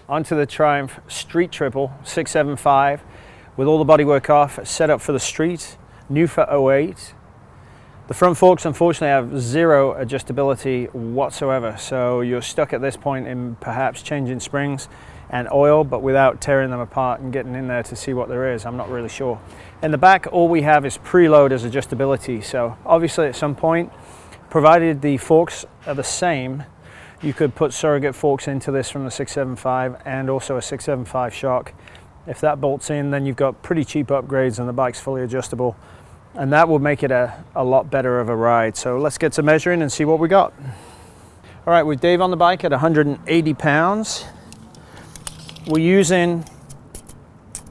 Onto the Triumph Street Triple 675 with all the bodywork off, set up for the street, new for '08. The front forks unfortunately have zero adjustability whatsoever, so you're stuck at this point in perhaps changing springs and oil, but without tearing them apart and getting in there to see what there is. I'm not really sure. In the back, all we have is preload as adjustability, so obviously at some point, provided the forks are the same, you could put surrogate forks into this from the 675 and also a 675 shock. If that bolts in, then you've got pretty cheap upgrades and the bike's fully adjustable, and that will make it a lot better of a ride. So let's get to measuring and see what we got. All right, with Dave on the bike at 180 pounds, we're using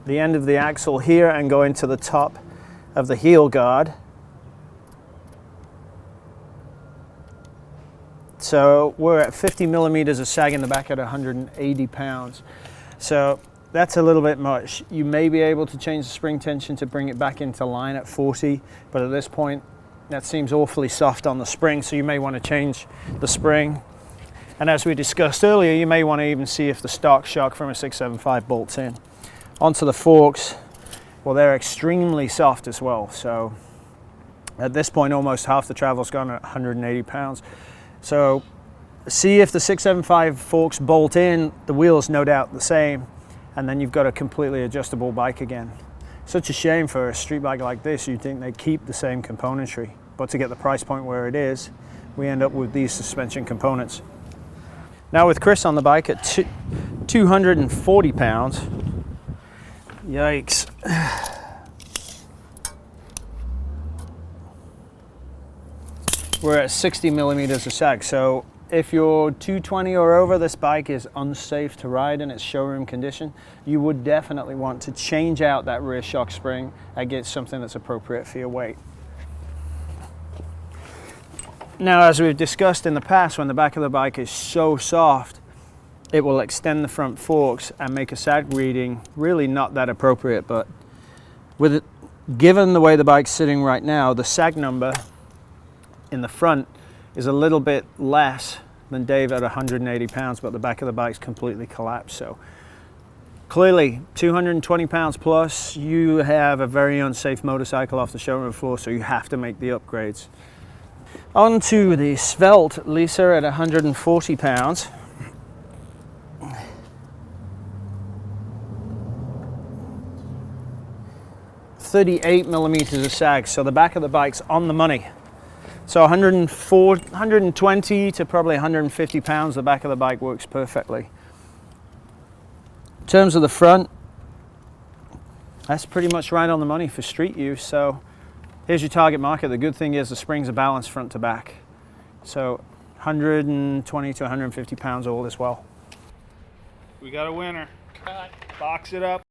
the end of the axle here and going to the top of the heel guard. So we're at 50 millimeters of sag in the back at 180 pounds. So that's a little bit much. You may be able to change the spring tension to bring it back into line at 40, but at this point, that seems awfully soft on the spring, so you may want to change the spring. And as we discussed earlier, you may want to even see if the stock shock from a 675 bolts in. Onto the forks, well, they're extremely soft as well. So at this point, almost half the travel's gone at 180 pounds. So see if the 675 forks bolt in, the wheel's no doubt the same, and then you've got a completely adjustable bike again. Such a shame for a street bike like this, you'd think they keep the same componentry, but to get the price point where it is, we end up with these suspension components. Now with Chris on the bike at 240 pounds, yikes. We're at 60 millimeters of sag, so if you're 220 or over, this bike is unsafe to ride in its showroom condition. You would definitely want to change out that rear shock spring and get something that's appropriate for your weight. Now, as we've discussed in the past, when the back of the bike is so soft, it will extend the front forks and make a sag reading really not that appropriate. But with it, given the way the bike's sitting right now, the sag number in the front is a little bit less than Dave at 180 pounds, but the back of the bike's completely collapsed. So clearly 220 pounds plus, you have a very unsafe motorcycle off the showroom floor, so you have to make the upgrades. On to the Svelte Lisa at 140 pounds. .38 millimeters of sag, so the back of the bike's on the money. So 120 to probably 150 pounds, the back of the bike works perfectly. In terms of the front, that's pretty much right on the money for street use. So here's your target market. The good thing is the springs are balanced front to back. So 120 to 150 pounds all is well. We got a winner. Box it up.